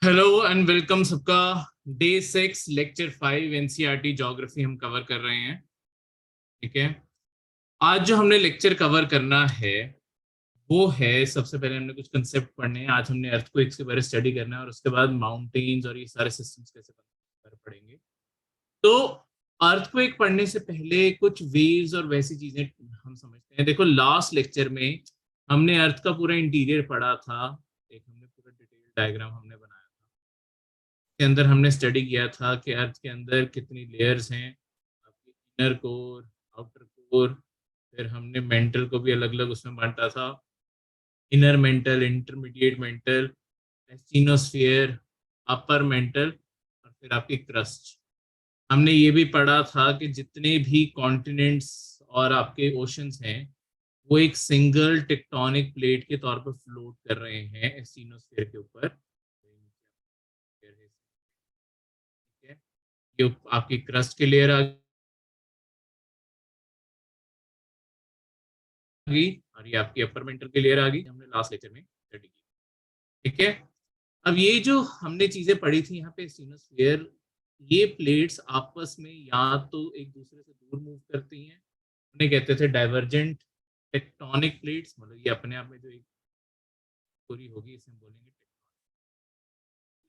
Hello and welcome सबका। Day 6 lecture 5 NCERT geography हम cover कर रहे हैं। ठीक है। आज जो हमने लेक्चर कवर करना है वो है, सबसे पहले हमने कुछ कंसेप्ट पढ़ने हैं। आज हमने अर्थक्वेक्स के बारे में स्टडी करना है और उसके बाद माउंटेन्स और ये सारे सिस्टम्स कैसे कर पढ़ेंगे। तो अर्थक्वेक पढ़ने से पहले कुछ वेव्स और वैसी चीजें हम समझते हैं। देखो, लास्ट लेक्चर में हमने अर्थ का पूरा इंटीरियर पढ़ा था। एक हमने पूरा डिटेल डायग्राम हमने बनाया था। के अंदर हमने स्टडी किया था कि अर्थ के अंदर कितनी लेयर्स हैं, आपकी इनर कोर, आउटर कोर। फिर हमने मेंटल को भी अलग अलग उसमें बांटा था, inner mantle, intermediate mantle, asthenosphere, upper mantle और फिर आपकी क्रस्ट। हमने ये भी पढ़ा था कि जितने भी कॉन्टिनेंट्स और आपके ओशंस हैं वो एक सिंगल टेक्टोनिक प्लेट के तौर पर फ्लोट कर रहे हैं एस्टिनोस्फीयर के ऊपर। ठीक है। ये आपकी क्रस्ट की लेयर आ गई और ये आपकी अपर मेंटल की लेयर आ गई, हमने लास्ट लेक्चर में स्टडी की। ठीक है। अब ये जो हमने चीजें पढ़ी थी यहाँ पे स्टीनोस्फीयर, ये प्लेट्स आपस में या तो एक दूसरे से दूर मूव करती हैं, उन्हें कहते थे डाइवर्जेंट टेक्टोनिक प्लेट्स। मतलब ये अपने आप में जो एक पूरी होगी इसे हम बोलेंगे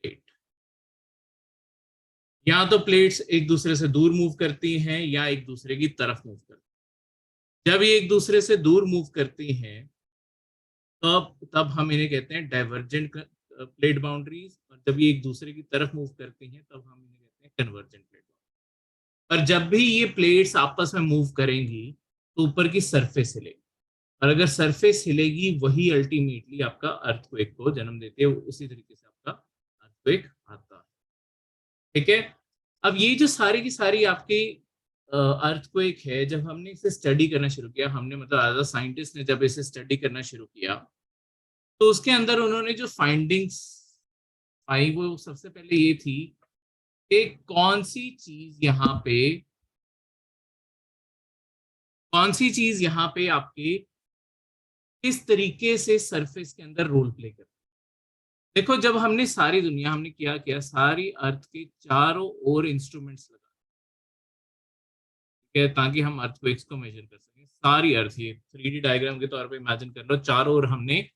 प्लेट। या तो प्लेट्स एक दूसरे से दूर मूव करती हैं या एक दूसरे की तरफ मूव करती हैं। जब ये एक दूसरे से दूर मूव करती हैं तब तब हम इन्हें कहते हैं डाइवर्जेंट प्लेट बाउंड्रीज, और जब ये एक दूसरे की तरफ मूव करती हैं तब हम इन्हें कहते हैं कन्वर्जेंट प्लेट। और जब भी ये प्लेट्स आपस में मूव करेंगी तो ऊपर की सरफेस हिलेगी, और अगर सरफेस हिलेगी वही अल्टीमेटली आपका अर्थक्वेक को जन्म देती है। उसी तरीके से आपका अर्थक्वेक आता है। ठीक है। अब ये जो सारी की सारी आपकी अर्थक्वेक है, जब हमने इसे स्टडी करना शुरू किया, हमने मतलब एज अ साइंटिस्ट ने जब इसे स्टडी करना शुरू किया तो उसके अंदर उन्होंने जो फाइंडिंग्स आई वो सबसे पहले ये थी कि कौन सी चीज यहाँ पे आपके किस तरीके से सरफेस के अंदर रोल प्ले करती है। देखो, जब हमने सारी दुनिया हमने किया किया सारी अर्थ के चारों ओर इंस्ट्रूमेंट्स लगा के, ताकि हम अर्थक्वेक्स को मेजर कर सकें। सारी अर्थ, ये 3D डायग्राम के तौर पे इमेजिन कर लो, चारों ओर हमने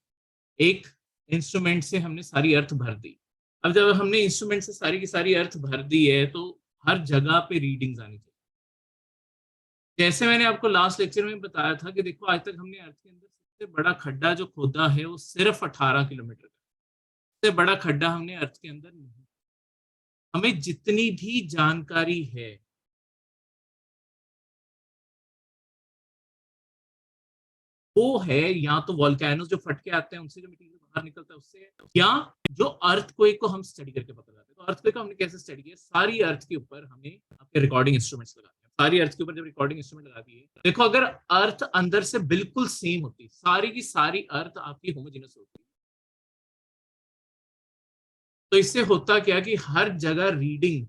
एक इंस्ट्रूमेंट से हमने सारी अर्थ भर दी। अब जब हमने इंस्ट्रूमेंट से सारी की सारी अर्थ भर दी है तो हर जगह पे रीडिंग्स आनी चाहिए। जैसे मैंने आपको लास्ट लेक्चर में बताया था कि देखो, आज तक हमने अर्थ के अंदर सबसे बड़ा खड्डा जो खोदा है वो सिर्फ 18 किलोमीटर का। सबसे बड़ा खड्डा हमने अर्थ के अंदर नहीं। हमें जितनी भी जानकारी है वो है या तो वॉल्केनोस जो फट के आते हैं उनसे जो मटीरियल बाहर निकलता है उससे, या जो अर्थक्वेक को हम स्टडी करके पता लगाते हैं। तो अर्थक्वेक को हमने कैसे स्टडी किया? सारी अर्थ के ऊपर हमने आपके रिकॉर्डिंग इंस्ट्रूमेंट्स लगाते हैं। सारी अर्थ के ऊपर जब रिकॉर्डिंग इंस्ट्रूमेंट लगा दिए, देखो अगर अर्थ अंदर से बिल्कुल सेम होती, सारी की सारी अर्थ आपकी होमोजेनस होती, तो इससे होता क्या कि हर जगह रीडिंग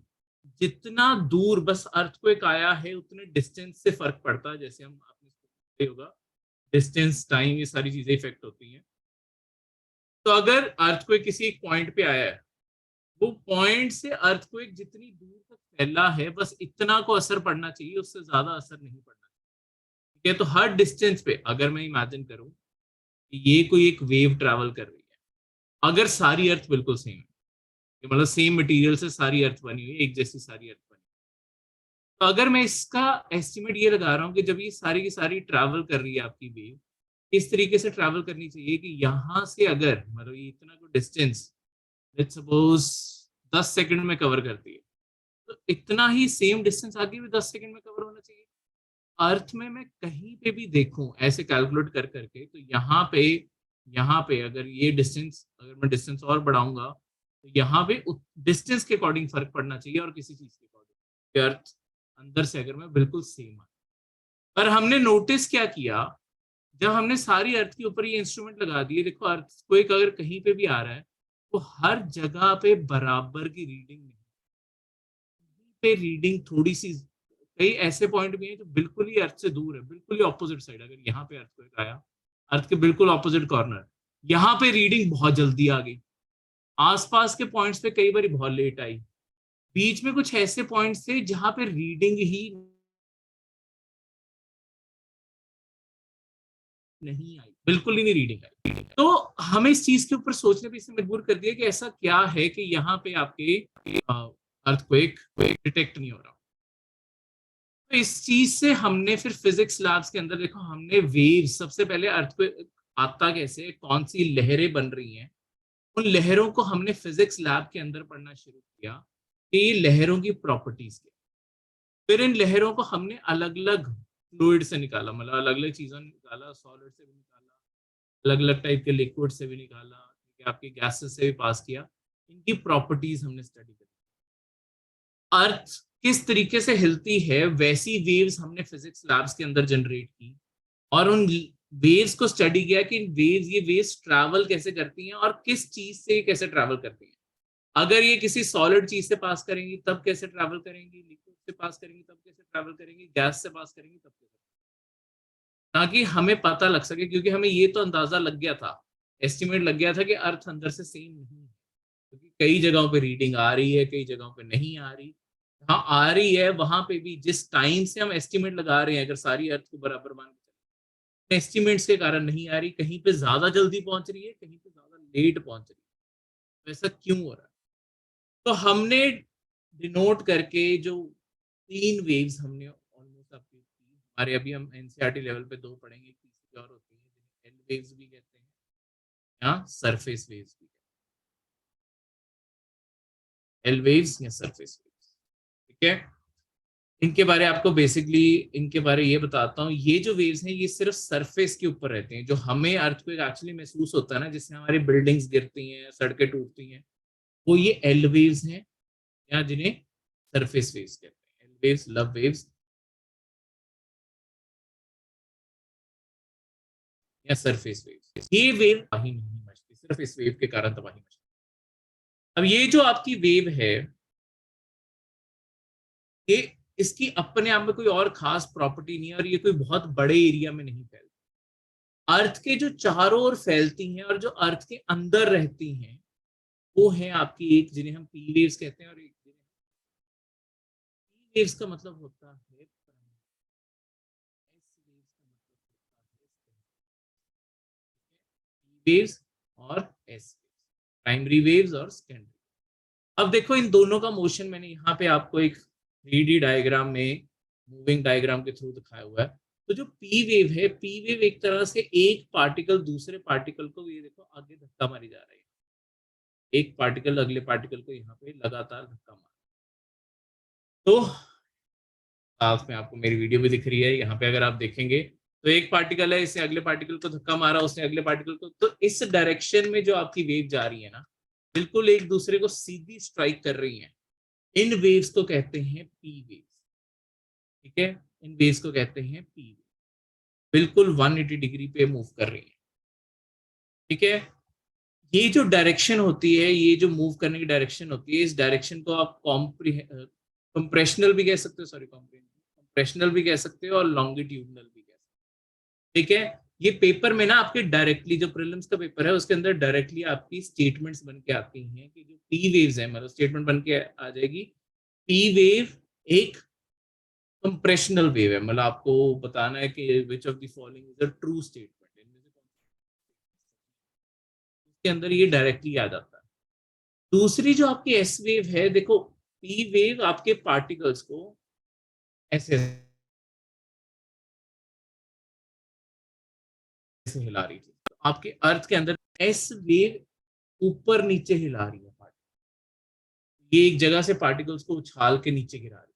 जितना दूर बस अर्थक्वेक आया है उतने डिस्टेंस से फर्क पड़ता है। जैसे हम आपने होगा डिस्टेंस, टाइम, ये सारी चीजें इफेक्ट होती हैं। तो अगर अर्थक्वेक किसी एक पॉइंट पे आया है, वो पॉइंट से अर्थक्वेक जितनी दूर तक फैला है बस इतना को असर पड़ना चाहिए, उससे ज्यादा असर नहीं पड़ना चाहिए। ठीक है। तो हर डिस्टेंस पे अगर मैं इमेजिन करूं कि ये कोई एक वेव ट्रैवल कर रही है, अगर सारी अर्थ बिल्कुल सेम है, मतलब सेम मटेरियल से सारी अर्थ बनी हुई है, एक जैसी सारी अर्थ बनी, तो अगर मैं इसका एस्टिमेट ये लगा रहा हूँ कि जब ये सारी की सारी ट्रैवल कर रही है आपकी वेव, इस तरीके से ट्रैवल करनी चाहिए कि यहाँ से अगर मतलब ये इतना को डिस्टेंस लेट्स सपोज 10 सेकंड में कवर करती है, तो इतना ही सेम डिस्टेंस आगे भी 10 सेकंड में कवर होना चाहिए। अर्थ में मैं कहीं पे भी देखूं ऐसे कैलकुलेट कर करके, तो यहाँ पे अगर ये डिस्टेंस, अगर मैं डिस्टेंस और बढ़ाऊंगा तो यहाँ पे डिस्टेंस के अकॉर्डिंग फर्क पड़ना चाहिए और किसी चीज के अकॉर्डिंग। अर्थ अंदर से अगर मैं बिल्कुल सेम है, पर हमने नोटिस क्या किया, जब हमने सारी अर्थ के ऊपर ये इंस्ट्रूमेंट लगा दिए, देखो अर्थ कोई अगर कहीं पे भी आ रहा है तो हर जगह पे बराबर की रीडिंग नहीं पे, रीडिंग थोड़ी सी, कई ऐसे पॉइंट भी हैं जो बिल्कुल ही अर्थ से दूर है, बिल्कुल ही ऑपोजिट साइड। अगर यहाँ पे अर्थ को आया, अर्थ के बिल्कुल ऑपोजिट कॉर्नर, यहाँ पे रीडिंग बहुत जल्दी आ गई। आसपास के पॉइंट्स पे कई बार बहुत लेट आई, बीच में कुछ ऐसे पॉइंट्स थे जहां पे रीडिंग ही नहीं आई, बिल्कुल ही नहीं रीडिंग आई। तो हमें इस चीज के ऊपर सोचने पे इसे मजबूर कर दिया कि ऐसा क्या है कि यहाँ पे आपके अर्थक्वेक डिटेक्ट नहीं हो रहा। तो इस चीज से हमने फिर फिजिक्स लैब्स के अंदर देखो, हमने वेव, सबसे पहले अर्थक्वेक आता कैसे, कौन सी लहरें बन रही हैं, उन लहरों को हमने फिजिक्स लैब के अंदर पढ़ना शुरू किया कि ये लहरों की प्रॉपर्टीज क्या। फिर इन लहरों को हमने अलग अलग फ्लूइड से निकाला, मतलब अलग अलग चीजों निकाला, सॉलिड से भी निकाला, अलग अलग टाइप के लिक्विड से भी निकाला, आपके गैसेस से भी पास किया, इनकी प्रॉपर्टीज हमने स्टडी करी। अर्थ किस तरीके से हिलती है वैसी वेव्स हमने फिजिक्स लैब्स के अंदर जनरेट की, और उन वेव्स को स्टडी किया कि वेव्स, ये वेव्स ट्रैवल कैसे करती हैं और किस चीज से कैसे ट्रैवल करती हैं। अगर ये किसी सॉलिड चीज से पास करेंगी तब कैसे ट्रैवल करेंगी, लिक्विड से पास करेंगी तब कैसे ट्रैवल करेंगी, गैस से पास करेंगी तब कैसे, ताकि हमें पता लग सके। क्योंकि हमें ये तो अंदाजा लग गया था, एस्टिमेट लग गया था कि अर्थ अंदर से सेम नहीं है, क्योंकि कई जगहों पे रीडिंग आ रही है, कई जगहों पे नहीं आ रही। हाँ, आ रही है वहां पे भी, जिस टाइम से हम एस्टिमेट लगा रहे हैं, अगर सारी अर्थ को बराबर मान के एस्टिमेट्स के कारण नहीं आ रही, कहीं पे ज्यादा जल्दी पहुंच रही है, कहीं पे ज्यादा लेट पहुंच रही है, वैसा क्यों हो रहा है। तो हमने डिनोट करके जो 3 वेव्स हमने ऑलमोस्ट आपकी हमारे, अभी हम एनसीईआरटी लेवल पे 2 पढ़ेंगे, तीसरी और होती है जिन्हें एल वेव्स भी कहते हैं या सरफेस वेव्स भी, एल वेव्स या सरफेस वेव्स। ठीक है, इनके बारे आपको बेसिकली, इनके बारे ये बताता हूँ। ये जो वेव्स हैं ये सिर्फ सरफेस के ऊपर रहते हैं, जो हमें अर्थ को एक्चुअली महसूस होता है ना, जिससे हमारी बिल्डिंग्स गिरती हैं, सड़कें टूटती हैं, वो ये एल वेव्स हैं, या जिन्हें सरफेस वेव्स कहते हैं, एल वेव्स, लव वेव्स या सरफेस वेव्स। ये वेव तबाही नहीं मचती, सिर्फ इस वेव के कारण तबाही मचती। अब ये जो आपकी वेव है, ये, इसकी अपने आप में कोई और खास प्रॉपर्टी नहीं है, और ये कोई बहुत बड़े एरिया में नहीं फैलती। अर्थ के जो चारों ओर फैलती हैं और जो अर्थ के अंदर रहती हैं, वो है आपकी एक, जिन्हें हम पी वेव्स कहते हैं, और एक पी वेव्स का मतलब होता है, एस वेव्स का मतलब होता है वेव्स और एस वेव्स, प्राइमरी वेव्स और सेकेंडरी। अब देखो इन दोनों का मोशन मैंने यहाँ पे आपको एक 3D डायग्राम में, मूविंग डायग्राम के थ्रू दिखाया हुआ है। तो जो पी वेव है, पी वेव एक तरह से एक पार्टिकल दूसरे पार्टिकल को, ये देखो आगे धक्का मारी जा रही है, एक पार्टिकल अगले पार्टिकल को यहाँ पे लगातार धक्का मार। तो साथ में आपको मेरी वीडियो भी दिख रही है, यहाँ पे अगर आप देखेंगे तो एक पार्टिकल है, इसने अगले पार्टिकल को धक्का मारा, उसने अगले पार्टिकल को, तो इस डायरेक्शन में जो आपकी वेव जा रही है ना, बिल्कुल एक दूसरे को सीधी स्ट्राइक कर रही है। इन वेव्स को कहते हैं पी वेव्स। ठीक है, इन वेव्स को कहते हैं पी वेव, बिल्कुल 180 डिग्री पे मूव कर रही है। ठीक है, ये जो डायरेक्शन होती है, ये जो मूव करने की डायरेक्शन होती है, इस डायरेक्शन को आप कंप्रेशनल भी कह सकते हो, सॉरी कंप्रेशनल भी कह सकते हो और लॉन्गिट्यूडनल भी कह सकते हो। ठीक है, ये पेपर में ना आपके डायरेक्टली, जो प्रीलिम्स का पेपर है उसके अंदर डायरेक्टली आपकी स्टेटमेंट्स बन के आती हैं कि जो पी वेव्स है, मतलब स्टेटमेंट बन के आ जाएगी, पी वेव एक कंप्रेशनल वेव है, मतलब आपको बताना है कि which of the following is a true statement, इनमें से उसके अंदर ये डायरेक्टली आ जाता है। दूसरी जो आपकी एस वेव है, देखो पी वेव आपके पार्टिकल्स को ऐसे ऐसे हिला रही थी, तो आपके अर्थ के अंदर एस वेव ऊपर नीचे हिला रही है पार्टिकल, ये एक जगह से पार्टिकल्स को उछाल के नीचे गिरा रही है।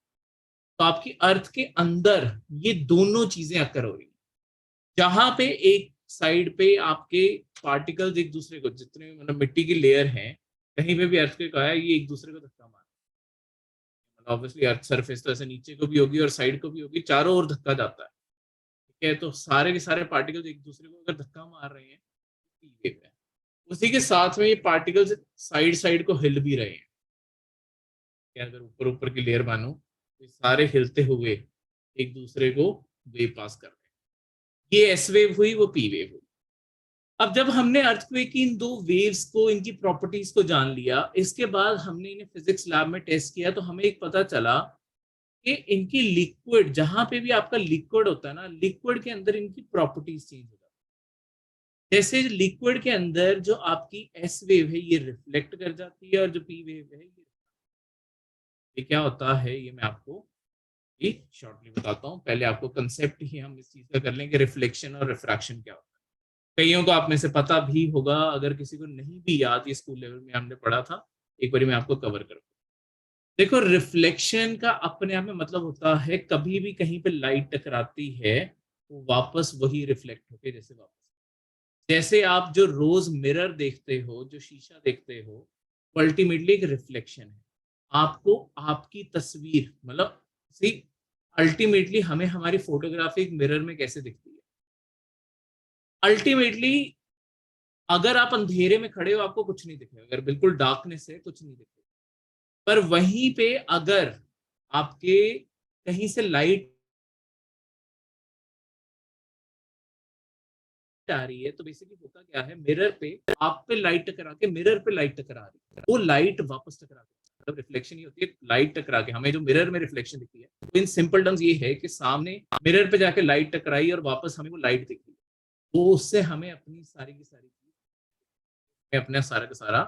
तो आपकी अर्थ के अंदर ये दोनों चीजें अकर हो रही है, जहां पे एक साइड पे आपके पार्टिकल्स एक दूसरे को, जितने मतलब मिट्टी की लेयर है, कहीं पे भी अर्थ के कहा है, ये एक दूसरे को धक्का मार, मतलब ऑब्वियसली अर्थ सरफेस तो ऐसे नीचे को भी होगी और साइड को भी होगी, चारों ओर धक्का जाता है। ठीक है, तो सारे के सारे पार्टिकल्स एक दूसरे को अगर धक्का मार रहे हैं, ये है। उसी के साथ में ये पार्टिकल्स साइड साइड को हिल भी रहे हैं, कि अगर ऊपर ऊपर की लेयर मानो तो सारे हिलते हुए एक दूसरे को वेव पास कर रहे हैं। ये एस वेव हुई, वो पी वेव हुई। अब जब हमने अर्थक्वेक की इन दो वेव्स को, इनकी प्रॉपर्टीज को जान लिया, इसके बाद हमने इन्हें फिजिक्स लैब में टेस्ट किया, तो हमें एक पता चला कि इनकी लिक्विड, जहां पे भी आपका लिक्विड होता है ना, लिक्विड के अंदर इनकी प्रॉपर्टीज चेंज हो जाती है। जैसे लिक्विड के अंदर जो आपकी एस वेव है ये रिफ्लेक्ट कर जाती है, और जो पी वेव है ये क्या होता है, ये मैं आपको शॉर्टली बताता हूँ। पहले आपको कंसेप्ट ही हम इस चीज का कर लेंगे, रिफ्लेक्शन और रिफ्रैक्शन क्या होता है। कईयों को आप में से पता भी होगा, अगर किसी को नहीं भी याद, ये स्कूल लेवल में हमने पढ़ा था, एक बार मैं आपको कवर करूँ। देखो, रिफ्लेक्शन का अपने आप में मतलब होता है, कभी भी कहीं पे लाइट टकराती है वो वापस वही रिफ्लेक्ट होके जैसे वापस, जैसे आप जो रोज मिरर देखते हो, जो शीशा देखते हो, वो अल्टीमेटली एक रिफ्लेक्शन है। आपको आपकी तस्वीर, मतलब सी, अल्टीमेटली हमें हमारी फोटोग्राफी एक मिरर में कैसे दिखती है, अल्टीमेटली अगर आप अंधेरे में खड़े हो आपको कुछ नहीं दिखेगा, अगर बिल्कुल डार्कनेस है कुछ नहीं दिखेगा। पर वहीं पे अगर आपके कहीं से लाइट आ रही है, तो बेसिकली होता क्या है, मिरर पे आप पे लाइट टकरा के मिरर पे लाइट टकरा रही है, वो लाइट वापस टकरा के, मतलब रिफ्लेक्शन ही होती है, लाइट टकरा के हमें जो मिरर में रिफ्लेक्शन दिखती है, तो इन सिंपल टर्म्स ये है कि सामने मिरर पे जाके लाइट टकराई और वापस हमें वो लाइट दिख रही है, तो उससे हमें अपनी सारी की सारी चीज, अपना सारा का सारा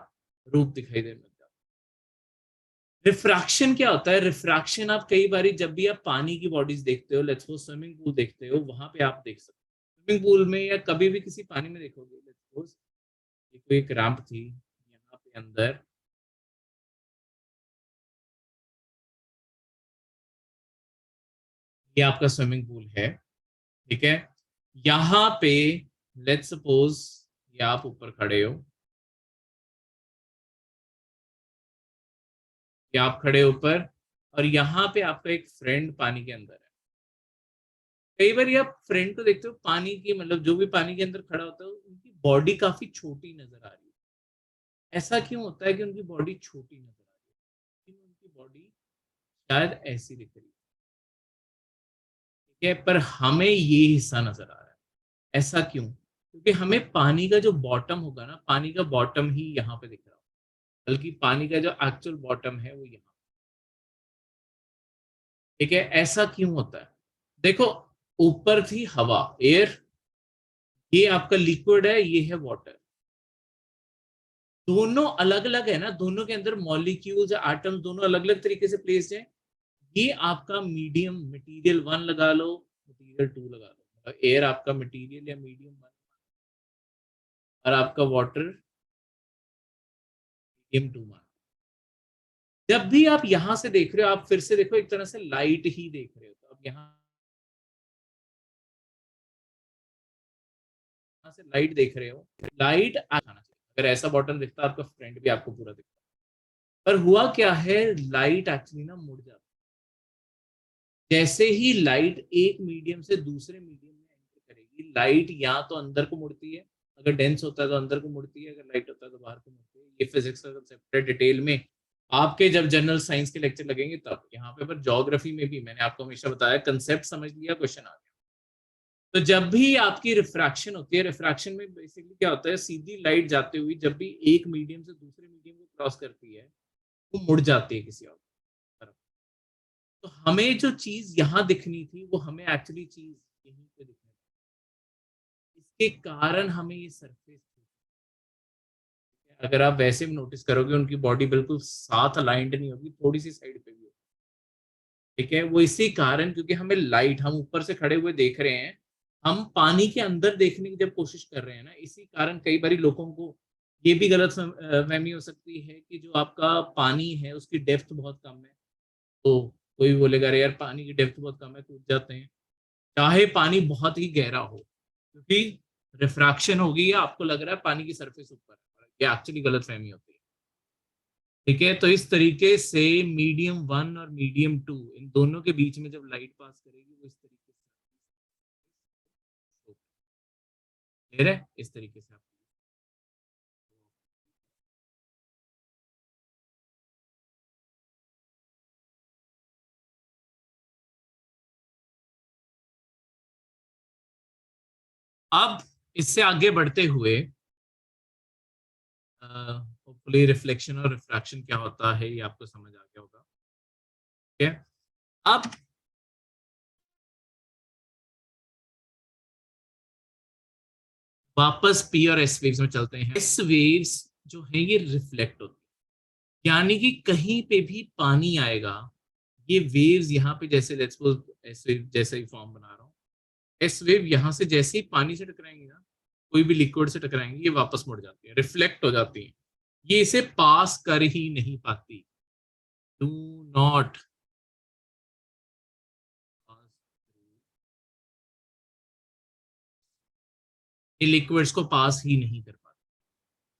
रूप दिखाई देने लग जाता है। रिफ्रैक्शन क्या होता है, रिफ्रैक्शन आप कई बार जब भी आप पानी की बॉडीज देखते हो, लेट्स सपोज स्विमिंग पूल देखते हो, वहां पे आप देख सकते हो, स्विमिंग पूल में या कभी भी किसी पानी में देखोगे, लेट्स सपोज ये कोई एक रैंप थी यहाँ पे अंदर, ये आपका स्विमिंग पूल है, ठीक है, यहाँ पे लेट्स सपोज ये आप ऊपर खड़े हो, या आप खड़े ऊपर, और यहाँ पे आपका एक फ्रेंड पानी के अंदर है। कई बार ये आप फ्रेंड को देखते हो पानी की, मतलब जो भी पानी के अंदर खड़ा होता है उनकी बॉडी काफी छोटी नजर आ रही है। ऐसा क्यों होता है कि उनकी बॉडी छोटी नजर आ रही है, क्योंकि उनकी बॉडी शायद ऐसी दिख रही है, ठीक है, पर हमें ये हिस्सा नजर आ रहा है। ऐसा क्यों? क्योंकि हमें पानी का जो बॉटम होगा ना, पानी का बॉटम ही यहाँ पे दिख रहा होगा, बल्कि पानी का जो एक्चुअल बॉटम है वो यहाँ, ठीक है। ऐसा क्यों होता है? देखो, ऊपर थी हवा, एयर, ये आपका लिक्विड है, ये है वाटर, दोनों अलग अलग है ना, दोनों के अंदर मॉलिक्यूल्स एटम्स दोनों अलग अलग तरीके से प्लेस्ड है। ये आपका मीडियम, मटेरियल वन लगा लो, मटेरियल टू लगा लो, एयर आपका मटेरियल या मीडियम वन, और आपका वाटर मीडियम टू मान। जब भी आप यहां से देख रहे हो, आप फिर से देखो, एक तरह से लाइट ही देख रहे हो, तो अब यहाँ से लाइट देख रहे हो, लाइट आना चाहिए, अगर ऐसा बॉटल दिखता आपका फ्रेंड भी आपको पूरा दिखता, पर हुआ क्या है, लाइट एक्चुअली ना मुड़ जाती है। जैसे ही लाइट एक मीडियम से दूसरे मीडियम में एंटर करेगी, लाइट या तो अंदर को मुड़ती है, अगर डेंस होता है तो अंदर को मुड़ती है, अगर लाइट होता है तो बाहर को मुड़ती है। ये फिजिक्स का कंसेप्ट है, डिटेल में आपके जब जनरल साइंस के लेक्चर लगेंगे तब, यहाँ पे पर ज्योग्राफी में भी मैंने आपको हमेशा बताया, कंसेप्ट समझ लिया, क्वेश्चन आ गया। तो जब भी आपकी रिफ्रैक्शन होती है, रिफ्रैक्शन में बेसिकली क्या होता है, सीधी लाइट जाते हुए जब भी एक मीडियम से दूसरे मीडियम को क्रॉस करती है, वो मुड़ जाती है किसी और तरफ। तो हमें जो चीज यहाँ दिखनी थी वो हमें एक्चुअली चीज यहीं पे दिखनी थी, इसके कारण हमें ये सरफेस, अगर आप वैसे भी नोटिस करोगे उनकी बॉडी बिल्कुल साथ अलाइंड नहीं होगी, थोड़ी सी साइड पे भी होगी, ठीक है। वो इसी कारण, क्योंकि हमें लाइट, हम ऊपर से खड़े हुए देख रहे हैं, हम पानी के अंदर देखने की जब कोशिश कर रहे हैं ना, इसी कारण कई बार लोगों को ये भी गलत फहमी हो सकती है कि जो आपका पानी है उसकी डेप्थ बहुत कम है, तो कोई बोलेगा अरे यार पानी की डेप्थ बहुत कम है, कूद जाते हैं, चाहे पानी बहुत ही गहरा हो, क्योंकि रिफ्रैक्शन होगी या आपको लग रहा है पानी की सरफेस ऊपर है, ये एक्चुअली गलत फहमी होती है, ठीक है। तो इस तरीके से मीडियम वन और मीडियम टू, इन दोनों के बीच में जब लाइट पास करेगी वो इस तरीके से, क्लियर है, इस तरीके से आप, अब इससे आगे बढ़ते हुए होपफुली रिफ्लेक्शन और रिफ्रैक्शन क्या होता है ये आपको समझ आ गया होगा। ठीक है, अब वापस पी और एस वेव्स में चलते हैं। एस वेव्स जो है ये रिफ्लेक्ट होती है, यानी कि कहीं पे भी पानी आएगा, ये वेव्स यहाँ पे जैसे लेट्स सपोज एस वेव जैसा ही फॉर्म बना रहा हूँ, एस वेव यहाँ से जैसे ही पानी से टकराएंगे ना, कोई भी लिक्विड से टकराएंगे, ये वापस मुड़ जाती है, रिफ्लेक्ट हो जाती है, ये इसे पास कर ही नहीं पाती। डू नॉट, ये लिक्विड्स को पास ही नहीं कर पाती।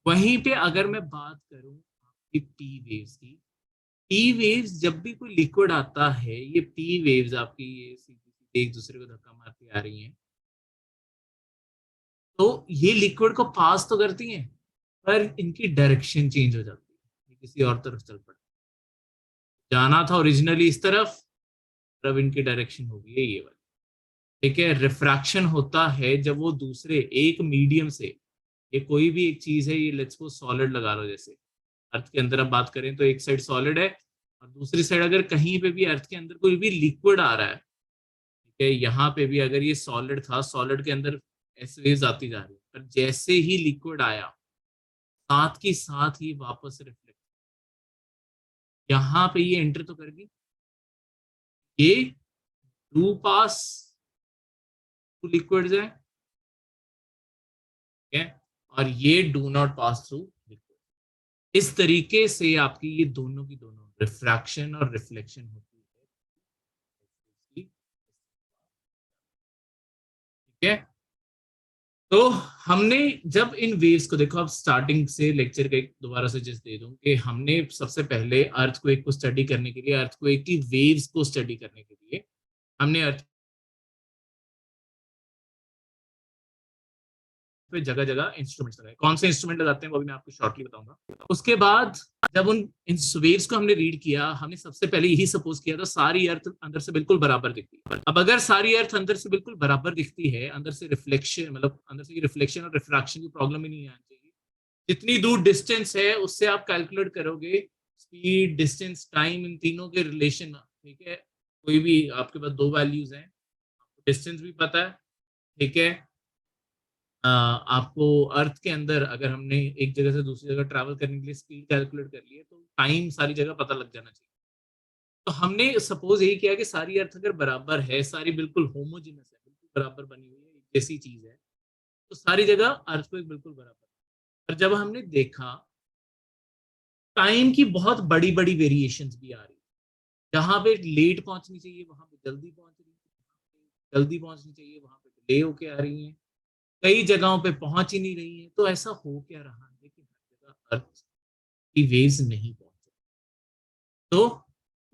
वहीं पे अगर मैं बात करूं आपकी पी वेव्स की, पी वेव्स जब भी कोई लिक्विड आता है, ये पी वेव्स आपकी ये सीधी एक दूसरे को धक्का मारती आ रही हैं, तो ये लिक्विड को पास तो करती हैं, पर इनकी डायरेक्शन चेंज हो जाती है, ये किसी और तरफ चल पड़ती है। जाना था ओरिजिनली इस तरफ, अब इनकी डायरेक्शन होगी ये वाली। ठीक है, रिफ्रैक्शन होता है जब वो दूसरे एक मीडियम से, ये कोई भी एक चीज है, ये लेट्स सपोज सॉलिड लगा लो, जैसे अर्थ के अंदर अब बात करें तो एक साइड सॉलिड है और दूसरी साइड अगर कहीं पे भी अर्थ के अंदर कोई भी लिक्विड आ रहा है, ठीक है, यहाँ पे भी अगर ये सॉलिड था, सॉलिड के अंदर एस वेव्स आती जा रही है, पर जैसे ही लिक्विड आया साथ के साथ ही वापस रिफ्लेक्ट, यहाँ पे ये एंटर तो करेगी, ये टू पास टू लिक्विड्स है, ठीक है, और ये do not pass through liquid. इस तरीके से आपकी ये दोनों की दोनों रिफ्रैक्शन और रिफ्लेक्शन होती है। ठीक है, तो हमने जब इन वेव्स को देखो, अब स्टार्टिंग से लेक्चर का एक दोबारा से जस्ट दे दूं कि हमने सबसे पहले अर्थक्वेक को स्टडी करने के लिए, अर्थक्वेक की वेव्स को स्टडी करने के लिए हमने अर्थ पे जगह जगह इंस्ट्रूमेंट्स लगाए। कौन से इंस्ट्रूमेंट लगाते हैं वो भी मैं आपको शॉर्टली बताऊंगा। उसके बाद जब उन इन वेव्स को हमने रीड किया, हमने सबसे पहले यही सपोज किया था सारी अर्थ अंदर से बिल्कुल बराबर दिखती है। अब अगर सारी अर्थ अंदर से बिल्कुल बराबर दिखती है, अंदर से रिफ्लेक्शन, मतलब अंदर से रिफ्लेक्शन और रिफ्रैक्शन की प्रॉब्लम ही नहीं आनी चाहिए। जितनी दूर डिस्टेंस है उससे आप कैलकुलेट करोगे स्पीड, डिस्टेंस, टाइम, इन तीनों के रिलेशन। ठीक है, कोई भी आपके पास दो वैल्यूज हैं, डिस्टेंस भी पता है, ठीक है, आपको अर्थ के अंदर अगर हमने एक जगह से दूसरी जगह ट्रैवल करने के लिए स्पीड कैलकुलेट कर ली है, तो टाइम सारी जगह पता लग जाना चाहिए। तो हमने सपोज यही किया कि सारी अर्थ अगर बराबर है, सारी बिल्कुल होमोजिनस है, बिल्कुल बराबर बनी हुई है, एक जैसी चीज है, तो सारी जगह अर्थ को एक बिल्कुल बराबर। और जब हमने देखा टाइम की बहुत बड़ी बड़ी वेरिएशंस भी आ रही है, जहां पे लेट पहुंचनी चाहिए वहां पे जल्दी पहुंच रही है, जल्दी पहुंचनी चाहिए वहां पे डिले होके आ रही है, कई जगहों पे पहुंच ही नहीं रही है। तो ऐसा हो क्या रहा है कि हर जगह अर्थ की वेव्स नहीं पहुंच रही। तो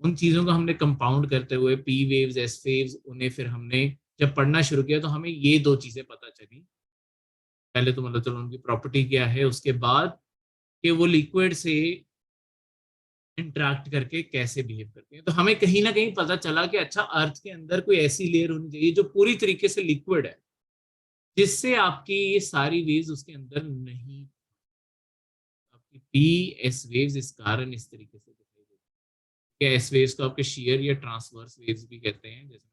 उन चीजों को हमने कंपाउंड करते हुए पी वेव्स, एस वेव्स, उन्हें फिर हमने जब पढ़ना शुरू किया तो हमें ये दो चीजें पता चली। पहले तो मतलब चलो उनकी प्रॉपर्टी क्या है, उसके बाद कि वो लिक्विड से इंटरेक्ट करके कैसे बिहेव करते हैं। तो हमें कहीं ना कहीं पता चला कि अच्छा, अर्थ के अंदर कोई ऐसी लेयर होनी चाहिए जो पूरी तरीके से लिक्विड है, जिससे आपकी ये सारी वेव्स उसके अंदर नहीं, आपकी पी एस वेव्स इस कारण इस तरीके से दिखाई देती है। एस वेव्स को आपके शेयर या ट्रांसवर्स वेव्स भी कहते हैं, जैसे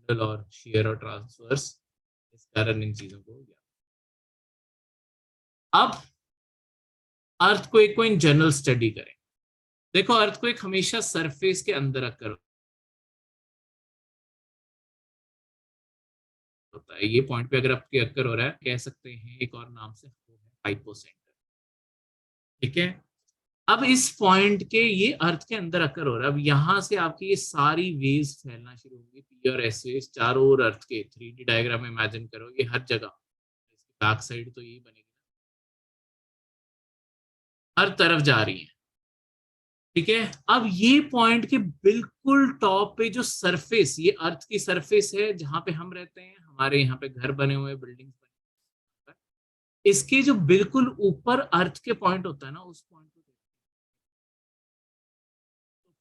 मैंने और शेयर और ट्रांसवर्स, इस कारण इन चीजों को। अब अर्थ को एक इन जनरल स्टडी करें। देखो, अर्थ को एक हमेशा सरफेस के अंदर अकर होता है। ये पॉइंट पे अगर आपके अक्कर हो रहा है, कह सकते हैं एक और नाम से वो है हाइपोसेंटर। ठीक है, अब इस पॉइंट के ये अर्थ के अंदर अक्कर हो रहा है, अब यहां से आपकी ये सारी वेव्स फैलना शुरू होंगी, पी और एस वेव्स चारों ओर अर्थ के। 3D डायग्राम इमेजिन करो, ये हर जगह, बैक साइड तो यही बनेगी, हर तरफ जा रही है। ठीक है, अब ये पॉइंट के बिल्कुल टॉप पे जो सरफेस, ये अर्थ की सरफेस है जहां पे हम रहते हैं, हमारे यहाँ पे घर बने हुए, बिल्डिंग्स बने हुए, इसके जो बिल्कुल ऊपर अर्थ के पॉइंट होता है ना, उस पॉइंट को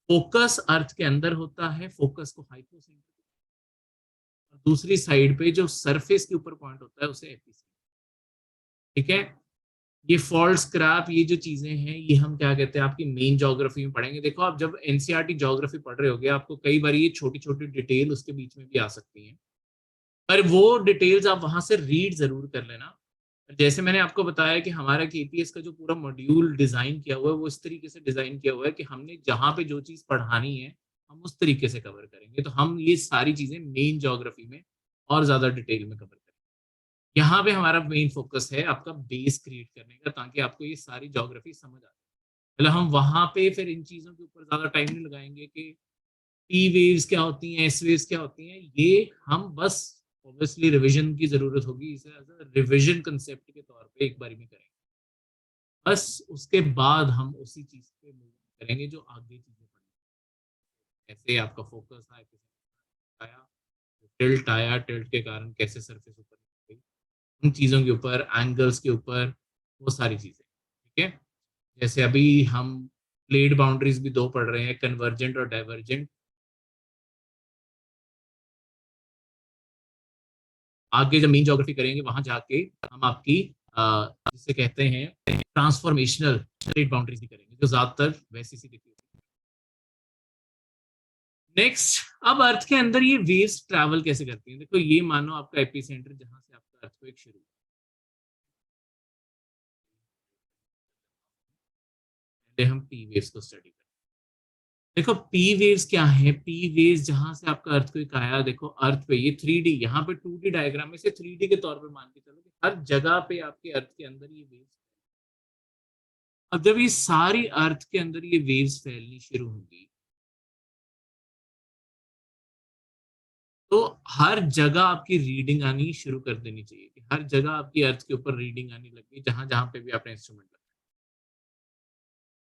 फोकस अर्थ के अंदर होता है, फोकस को हाइपोसेंटर, दूसरी साइड पे जो सरफेस के ऊपर पॉइंट होता है उसे एपिसेंटर। ठीक है, ये फॉल्ट स्क्रैप, ये जो चीजें हैं ये हम क्या कहते हैं आपकी मेन ज्योग्राफी में पढ़ेंगे। देखो आप जब एनसीईआरटी ज्योग्राफी पढ़ रहे होगे आपको कई बार ये छोटी छोटी डिटेल उसके बीच में भी आ सकती हैं, पर वो डिटेल्स आप वहां से रीड जरूर कर लेना। जैसे मैंने आपको बताया कि हमारा केपीएस का जो पूरा मॉड्यूल डिजाइन किया हुआ है वो इस तरीके से डिजाइन किया हुआ है कि हमने जहां पे जो चीज पढ़ानी है हम उस तरीके से कवर करेंगे, तो हम ये सारी चीजें मेन ज्योग्राफी में और ज्यादा डिटेल में कवर करेंगे। यहाँ पे हमारा मेन फोकस है आपका बेस क्रिएट करने का, ताकि आपको ये सारी ज्योग्राफी समझ आ जाए। मतलब हम वहां पे फिर इन चीजों के ऊपर ज्यादा टाइम नहीं लगाएंगे कि पी वेव्स क्या होती हैं, एस वेव्स क्या होती हैं, ये हम बस ऑब्वियसली रिवीजन की जरूरत होगी, इसे रिवीजन कंसेप्ट के तौर पे एक बार में करेंगे, बस उसके बाद हम उसी चीज पे मूव करेंगे जो आगे चीजें पढ़ेंगे। कैसे आपका फोकस आया, टिल्ट आया, टिल्ट के कारण कैसे सरफेस ऊपर गई, उन चीजों के ऊपर, एंगल्स के ऊपर, वो सारी चीजें। ठीक है, जैसे अभी हम प्लेट बाउंड्रीज भी दो पढ़ रहे हैं, कन्वर्जेंट और डाइवर्जेंट। आगे जब मेन ज्योग्राफी करेंगे वहां जाके हम आपकी जिसे कहते हैं ट्रांसफॉर्मेशनल प्लेट बाउंड्रीज भी करेंगे, जो ज्यादातर वैसी सी दिखती है। नेक्स्ट, अब अर्थ के अंदर ये वेव्स ट्रैवल कैसे करती हैं। देखो ये मानो आपका एपिसेंटर जहां से आपका अर्थक्वेक शुरू, पहले हम पी वेव्स को स्टडी करें। देखो पी वेव्स क्या है, पी वेव्स जहां से आपका अर्थक्वेक आया, देखो अर्थ पे ये 3D, यहाँ पे 2D डायग्राम में से 3D के तौर पे मान के चलो कि हर जगह पे आपके अर्थ के अंदर ये वेव्स। अब जब ये सारी अर्थ के अंदर ये वेव्स फैलनी शुरू होंगी तो हर जगह आपकी रीडिंग आनी शुरू कर देनी चाहिए, कि हर जगह आपकी अर्थ के ऊपर रीडिंग आने लगी जहां जहां पे भी आपने इंस्ट्रूमेंट लगाया।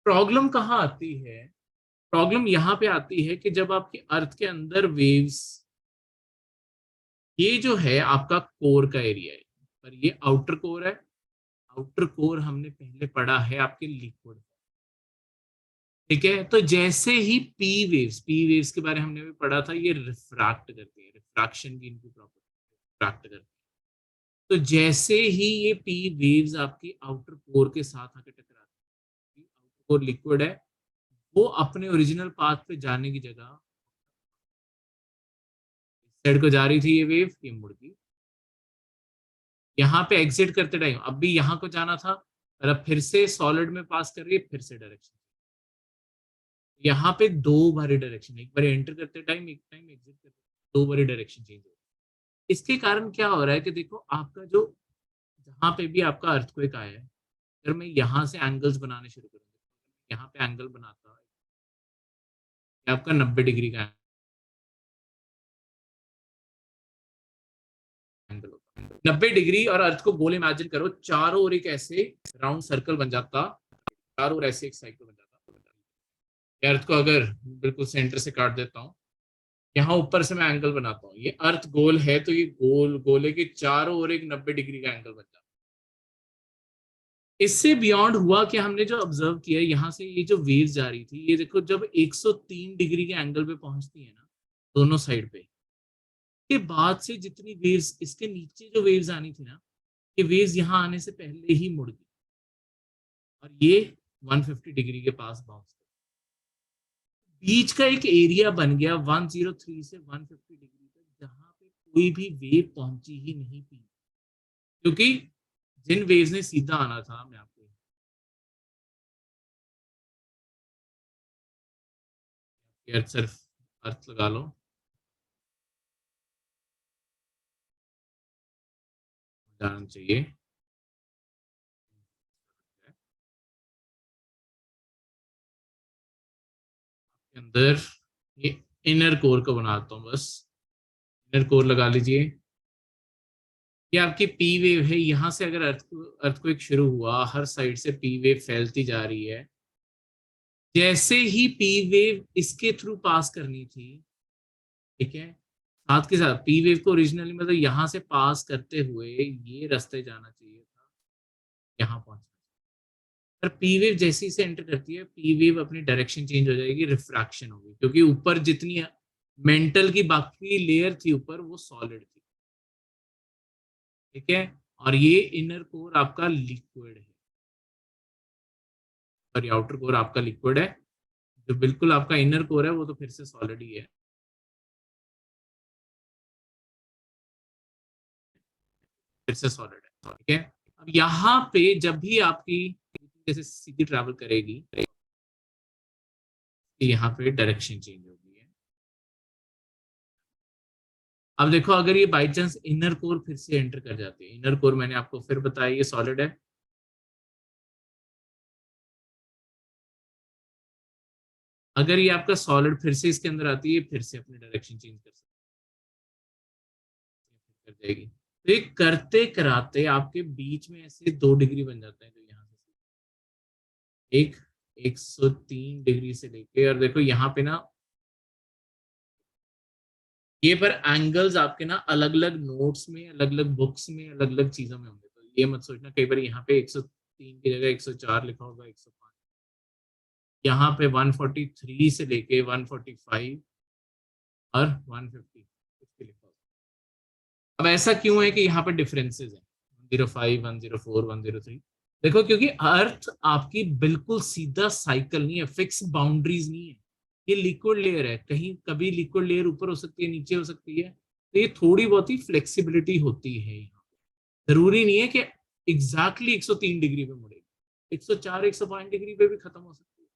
प्रॉब्लम कहाँ आती है, प्रॉब्लम यहाँ पे आती है कि जब आपकी अर्थ के अंदर वेव्स, ये जो है आपका कोर का एरिया है, पर ये आउटर कोर है। आउटर कोर हमने पहले पढ़ा है आपके लिक्विड। ठीक है, तो जैसे ही पी वेव्स के बारे में हमने भी पढ़ा था, ये रिफ्रैक्ट करती है, रिफ्रैक्शन की इनकी प्रॉपर्टी, रिफ्रैक्ट करती है। तो जैसे ही ये पी वेव्स आपकी आउटर कोर के साथ आके टकराती है, आउटर कोर लिक्विड है, वो अपने ओरिजिनल पाथ पे जाने की जगह इस साइड को जा रही थी ये वेव, ये मुड़ गई, यहाँ पे एग्जिट करते टाइम अब भी यहाँ को जाना था, और अब फिर से सॉलिड में पास कर रही है, फिर से डायरेक्शन। यहाँ पे दो बारी डायरेक्शन, एक बार एंटर करते टाइम, एक टाइम एग्जिट करते, दो बारी डायरेक्शन चेंज हो। इसके कारण क्या हो रहा है कि देखो आपका जो, जहां पे भी आपका अर्थक्वेक आया है, अगर मैं यहाँ से एंगल्स बनाने शुरू करूँ, यहाँ पे एंगल बनाता है, ये आपका 90 डिग्री का एंगल होता है, 90 डिग्री, और अर्थ को गोल इमेजिन करो, चारों ओर एक ऐसे राउंड सर्कल बन जाता, चारों ओर ऐसे एक साइकिल बन जाता। अर्थ को अगर बिल्कुल सेंटर से काट देता हूँ, यहाँ ऊपर से मैं एंगल बनाता हूँ, ये अर्थ गोल है तो ये गोल गोले के चारों ओर एक 90 डिग्री का एंगल बन जाता। इससे बियॉन्ड हुआ कि हमने जो ऑब्जर्व किया, यहाँ से ये जो वेव्स जा रही थी, ये देखो जब 103 डिग्री के एंगल पे पहुंचती है ना दोनों साइड पे, के बाद से जितनी वेव्स इसके नीचे जो वेव्स आनी थी ना, ये वेव्स यहाँ आने से पहले ही मुड़ गई, और ये 150 डिग्री के पास बाउंस, बीच का एक एरिया बन गया 103 से 150 डिग्री तक, जहां पे कोई भी वेव पहुंची ही नहीं थी, क्योंकि जिन वेव्स ने सीधा आना था, मैं आपको अर्थ सिर्फ अर्थ लगा लो, जाना चाहिए के अंदर, ये इनर कोर को बनाता हूँ बस, इनर कोर लगा लीजिए। ये आपकी पी वेव है, यहाँ से अगर अर्थ को एक शुरू हुआ, हर साइड से पी वेव फैलती जा रही है, जैसे ही पी वेव इसके थ्रू पास करनी थी, ठीक है, साथ के साथ पी वेव को ओरिजिनली मतलब यहाँ से पास करते हुए ये रास्ते जाना चाहिए था, यहाँ पहुंचना। पर पी वेव जैसे ही से एंटर करती है, पी वेव अपनी डायरेक्शन चेंज हो जाएगी, रिफ्रैक्शन होगी, क्योंकि ऊपर जितनी मेंटल की बाकी लेयर थी ऊपर वो सॉलिड थी, ठीक है। और ये इनर कोर आपका लिक्विड है और ये आउटर कोर आपका लिक्विड है। जो बिल्कुल आपका इनर कोर है वो तो फिर से सॉलिड ही है, फिर से सॉलिड है, ठीक है। अब यहाँ पे जब भी आपकी जैसे सीधी ट्रैवल करेगी, यहाँ पे डायरेक्शन चेंज होगी है। अब देखो अगर ये बाई चांस इनर कोर फिर से एंटर कर जाती है, इनर कोर मैंने आपको फिर बताया ये सॉलिड है, अगर ये आपका सॉलिड फिर से इसके अंदर आती है, फिर से अपनी डायरेक्शन चेंज कर सकती है, कर जाएगी। तो ये करते कराते आपके बीच में ऐसे 2 डिग्री बन जाते हैं, जो यहाँ से एक 103 डिग्री से लेके, और देखो यहाँ पे ना ये पर एंगल्स आपके ना अलग अलग नोट्स में, अलग अलग बुक्स में, अलग अलग चीजों में होंगे, तो ये मत सोचना कई बार यहाँ पे 103 की जगह 104 लिखा होगा, 105, यहाँ पे 143 से लेके 145 और 150 कुछ भी लिखा होगा। अब ऐसा क्यों है कि यहाँ पे डिफरेंसेस हैं, 105, 104, 103? देखो क्योंकि अर्थ आपकी बिल्कुल सीधा साइकिल नहीं है, फिक्स बाउंड्रीज नहीं है, ये लिक्विड लेयर है, कहीं कभी लिक्विड लेयर ऊपर हो सकती है, नीचे हो सकती है, तो ये थोड़ी बहुत ही फ्लेक्सिबिलिटी होती है यहाँ। जरूरी नहीं है कि एग्जैक्टली 103 डिग्री पे मुड़ेगी, 104 105 डिग्री पे भी खत्म हो सकती है,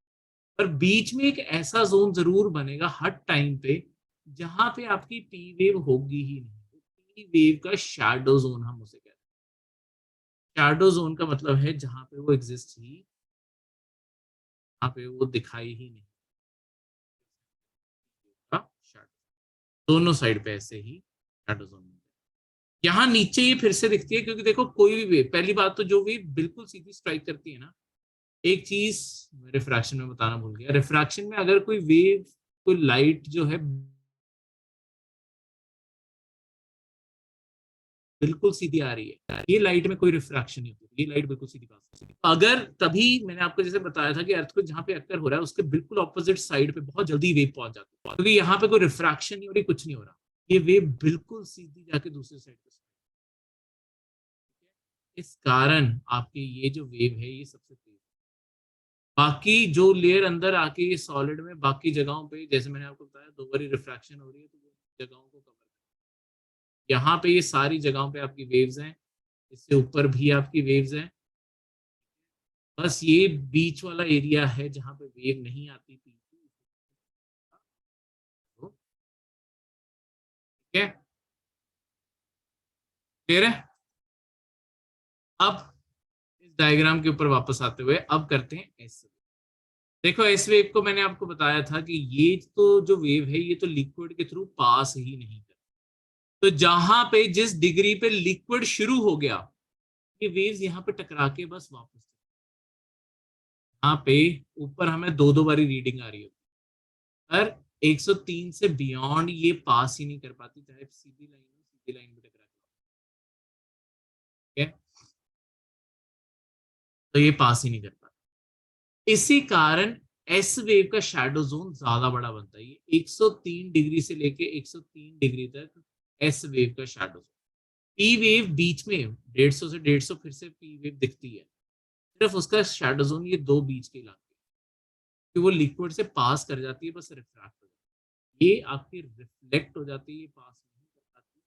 पर बीच में एक ऐसा जोन जरूर बनेगा हर टाइम पे जहां पे आपकी पी वेव होगी ही नहीं। पी वेव का शैडो जोन हम उसे कहते हैं। शैडो जोन का मतलब है जहां पे वो एग्जिस्ट ही, वहां पे वो दिखाई ही नहीं का शैडो, दोनों साइड पे ऐसे ही शैडो जोन। यहाँ नीचे ये फिर से दिखती है क्योंकि देखो कोई भी वेव, पहली बात तो जो वेव बिल्कुल सीधी स्ट्राइक करती है ना, एक चीज रिफ्रैक्शन में बताना भूल गया, रिफ्रैक्शन में अगर कोई वेव, कोई लाइट जो है बिल्कुल सीधी आ रही है, ये लाइट में कोई रिफ्रैक्शन नहीं होती, ये लाइट बिल्कुल सीधी पास, अगर तभी मैंने आपको जैसे बताया था कि अर्थ को जहां पे अक्कर हो रहा है उसके बिल्कुल ऑपोजिट साइड पे बहुत जल्दी वेव पहुंच जाती है, क्योंकि यहाँ पे कोई रिफ्रैक्शन नहीं हो रही, कुछ नहीं हो रहा, ये वेव बिल्कुल सीधी जाके दूसरे साइड पे, इस कारण आपकी ये जो वेव है ये सबसे तेज। बाकी जो लेयर अंदर आके ये सॉलिड में बाकी जगहों पे, जैसे मैंने आपको बताया 2 बारी रिफ्रैक्शन हो रही है, तो वो जगहों को कवर, यहाँ पे ये सारी जगहों पे आपकी वेव्स हैं, इससे ऊपर भी आपकी वेव्स हैं, बस ये बीच वाला एरिया है जहां पे वेव नहीं आती थी, ठीक है, क्लियर है। अब इस डायग्राम के ऊपर वापस आते हुए अब करते हैं एस। देखो एस वेव को मैंने आपको बताया था कि ये तो जो वेव है ये तो लिक्विड के थ्रू पास ही नहीं कर, तो जहां पे जिस डिग्री पे लिक्विड शुरू हो गया, ये वेव्स यहाँ पे टकरा के बस वापस, यहाँ पे ऊपर हमें 2 2 बारी रीडिंग आ रही होती है, पर 103 से बियॉन्ड ये पास ही नहीं कर पाती, चाहे सीधी लाइन हो, सीधी लाइन भी टकरा, ठीक है, तो ये पास ही नहीं कर पाती, इसी कारण एस वेव का शैडो जोन ज्यादा बड़ा बनता है, ये 103 डिग्री से लेके 103 डिग्री तक एस वेव का शैडो जोन। पी वेव बीच में 150 से 150 फिर से पी वेव दिखती है, सिर्फ उसका शैडो जोन ये दो बीच के इलाके, कि वो लिक्विड से पास कर जाती है, बस रिफ्रैक्ट हो जाती है, ये आपकी रिफ्लेक्ट हो जाती है, ये पास नहीं कर पाती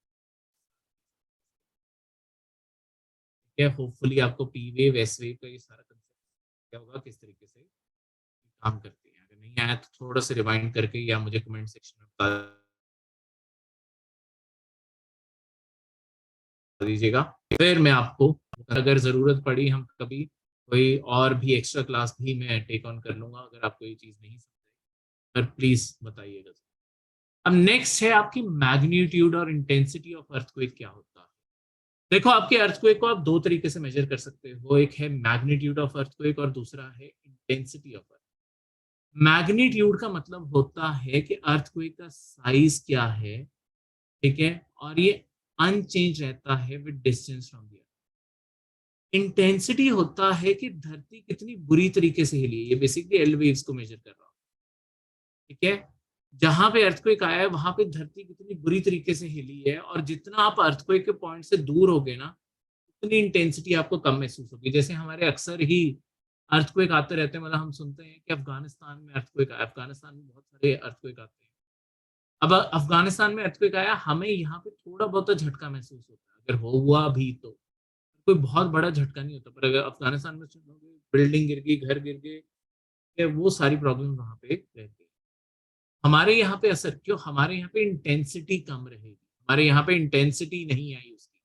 है। होपफुली आपको पी वेव एस वेव का ये सारा कंसेप्ट क्या होगा, किस तरीके से काम करती है, अगर नहीं आया तो थोड़ा सा रिवाइंड करके या मुझे कमेंट सेक्शन में बता दीजिएगा, फिर मैं आपको अगर जरूरत पड़ी हम कभी कोई और भी एक्स्ट्रा क्लास भी मैं टेक ऑन कर लूंगा, अगर आपको ये चीज नहीं समझे पर प्लीज बताइएगा। अब नेक्स्ट है आपकी मैग्नीट्यूड और इंटेंसिटी ऑफ अर्थक्वेक क्या होता है। देखो आपके अर्थक्वेक को आप दो तरीके से मेजर कर सकते हो, एक है मैग्नीट्यूड ऑफ अर्थक्वेक और दूसरा है इंटेंसिटी ऑफ अर्थ। मैग्नीट्यूड का मतलब होता है कि अर्थक्वेक का साइज क्या है, ठीक है, और ये अनचेंज रहता है with distance from the earth. Intensity होता है कि धरती कितनी बुरी तरीके से हिली है, ये बेसिकली एल वेव्स को मेजर कर रहा हूँ, ठीक है। जहां पे अर्थक्वेक आया है वहां पे धरती कितनी बुरी तरीके से हिली है, और जितना आप अर्थक्वेक के पॉइंट से दूर होगे ना उतनी इंटेंसिटी आपको कम महसूस होगी। जैसे हमारे अक्सर ही अर्थक्वेक आते रहते हैं, मतलब हम सुनते हैं कि अफगानिस्तान में अर्थक्वेक आया, अफगानिस्तान में बहुत सारे अर्थक्वेक आते हैं। अब अफगानिस्तान में अर्थक्वेक आया, हमें यहाँ पे थोड़ा बहुत झटका महसूस होता है, अगर हुआ भी तो कोई बहुत बड़ा झटका नहीं होता। पर अगर अफगानिस्तान में सुनोगे बिल्डिंग गिर गई, घर गिर गए, ये वो सारी प्रॉब्लम वहां पे रहती है। हमारे यहाँ पे असर क्यों, हमारे यहाँ पे इंटेंसिटी कम रहेगी, हमारे यहाँ पे इंटेंसिटी नहीं आई उसकी।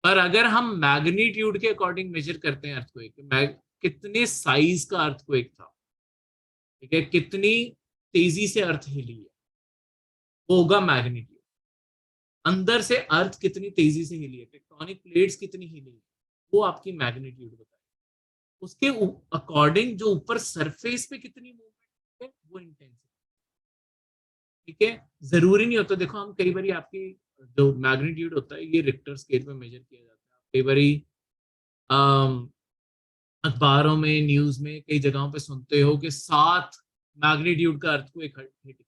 पर अगर हम मैग्नीट्यूड के अकॉर्डिंग मेजर करते हैं अर्थक्वेक, कितने साइज का अर्थक्वेक था, ठीक है, कितनी तेजी से अर्थ हिली है, वो होगा मैग्नीट्यूड। अंदर से अर्थ कितनी तेजी से हिली है, टेक्टोनिक प्लेट्स कितनी हिली है, वो आपकी मैग्नीट्यूड बताए। उसके अकॉर्डिंग जो ऊपर सरफेस पे कितनी मूवमेंट है वो इंटेंसिटी, ठीक है। जरूरी नहीं होता, देखो हम कई बार आपकी जो मैग्नीट्यूड होता है ये रिक्टर स्केल पे मेजर किया जाता है। कई बार अखबारों में, न्यूज में, कई जगहों पे सुनते हो कि 7 मैग्नीट्यूड का अर्थ को एक हिट किया,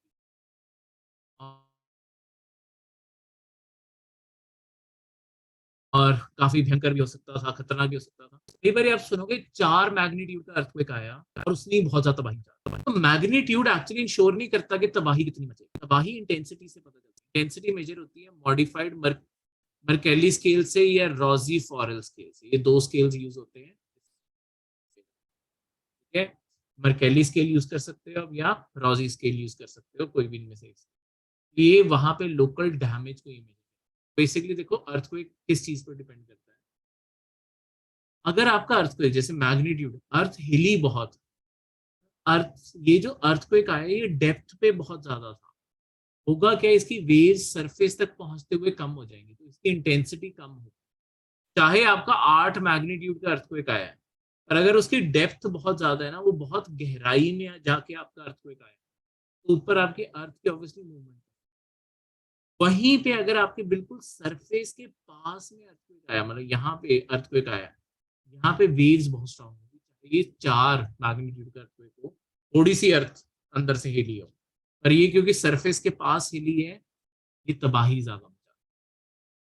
और काफी भयंकर भी हो सकता था, खतरनाक भी हो सकता था। कई बार आप सुनोगे 4 मैग्नीट्यूड का अर्थक्वेक आया और उसने बहुत ज्यादा तबाही की। तो मैग्नीट्यूड एक्चुअली इंश्योर नहीं करता कि तबाही कितनी मचेगी, तबाही इंटेंसिटी से पता चलती है। इंटेंसिटी मेजर होती है मॉडिफाइड मर्केली स्केल से या रॉजी फॉरेल स्केल से, ये 2 स्केल्स यूज होते हैं, ठीक है। मर्केली स्केल यूज कर सकते हो आप या रॉजी स्केल यूज कर सकते हो, कोई भी इनमें से। ये वहां पे लोकल डैमेज को इमेज, बेसिकली देखो अर्थक्वेक किस चीज पर डिपेंड करता है। अगर आपका अर्थक्वेक जैसे मैग्नीट्यूड, अर्थ हिली बहुत, अर्थ ये जो अर्थक्वेक आया ये डेप्थ पे बहुत ज्यादा था, होगा क्या, इसकी वेव्स सरफेस तक पहुंचते हुए कम हो जाएंगी, तो इसकी इंटेंसिटी कम होगी। चाहे आपका 8 मैग्नीट्यूड का अर्थक्वेक आया है, पर अगर उसकी डेप्थ बहुत ज्यादा है ना, वो बहुत गहराई में जाके आपका अर्थक्वेक आया, तो ऊपर आपके अर्थ की ऑब्वियसली मूवमेंट। वहीं पे अगर आपके बिल्कुल सरफेस के पास में अर्थक्वेक आया, मतलब यहाँ पे अर्थक्वेक आया, यहाँ पे वेव्स बहुत स्ट्रांग होगी, ये 4 मैग्नीट्यूड का अर्थक्वेक हो, थोड़ी सी अर्थ अंदर से हिली हो, पर ये क्योंकि सरफेस के पास हिली है, ये तबाही ज्यादा मचा।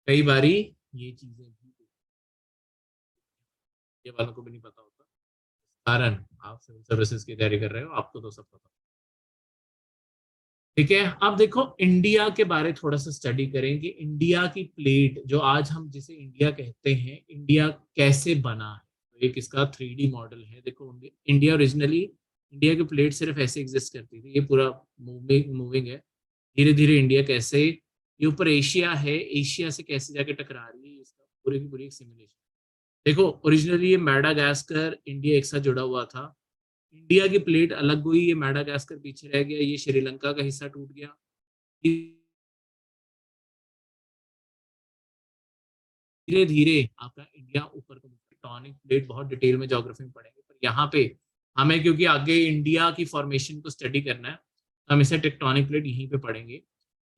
कई बारी ये चीजें भी, ये वालों को भी नहीं पता होता, कारण आप सिविल सर्विसेज की तैयारी कर रहे हो, आपको तो सब पता। ठीक है, अब देखो इंडिया के बारे थोड़ा सा स्टडी करें कि इंडिया की प्लेट जो आज हम जिसे इंडिया कहते हैं, इंडिया कैसे बना है। तो एक इसका 3D मॉडल है। देखो इंडिया ओरिजिनली, इंडिया की प्लेट सिर्फ ऐसे एग्जिस्ट करती थी, ये पूरा मूविंग मूविंग है। धीरे धीरे इंडिया कैसे, ये ऊपर एशिया है, एशिया से कैसे जाके टकरा रही है, इसका पूरी की पूरी एक सिमुलेशन। देखो ओरिजिनली ये मैडागास्कर इंडिया एक साथ जुड़ा हुआ था, इंडिया की प्लेट अलग हुई, ये मैडागास्कर पीछे रह गया, ये श्रीलंका का हिस्सा टूट गया। धीरे धीरे आपका इंडिया ऊपर को, टेक्टोनिक प्लेट बहुत डिटेल में ज्योग्राफी में पढ़ेंगे, पर यहाँ पे हमें क्योंकि आगे इंडिया की फॉर्मेशन को स्टडी करना है, हम इसे टेक्टोनिक प्लेट यहीं पे पढ़ेंगे।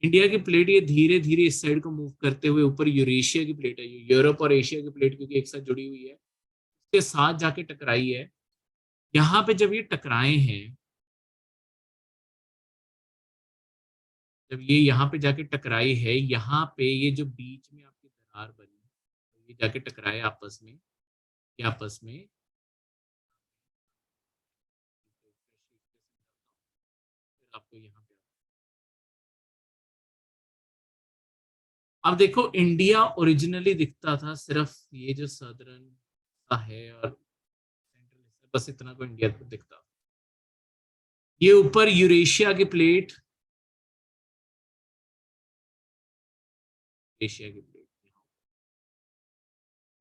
इंडिया की प्लेट ये धीरे धीरे इस साइड को मूव करते हुए ऊपर यूरेशिया की प्लेट है, यूरोप और एशिया की प्लेट क्योंकि एक साथ जुड़ी हुई है, उसके साथ जाके टकराई है। यहाँ पे जब ये टकराए हैं, जब ये यहाँ पे जाके टकराई है, यहाँ पे ये जो बीच में आपकी दरार बनी, तो ये जाके टकराए आपस में, ये आपस में, आपको यहाँ पे, अब देखो इंडिया ओरिजिनली दिखता था सिर्फ ये जो सदर्न का है और सेंट्रल, बस इतना को इंडिया को दिखता। ये ऊपर यूरेशिया की प्लेट, एशिया की प्लेट,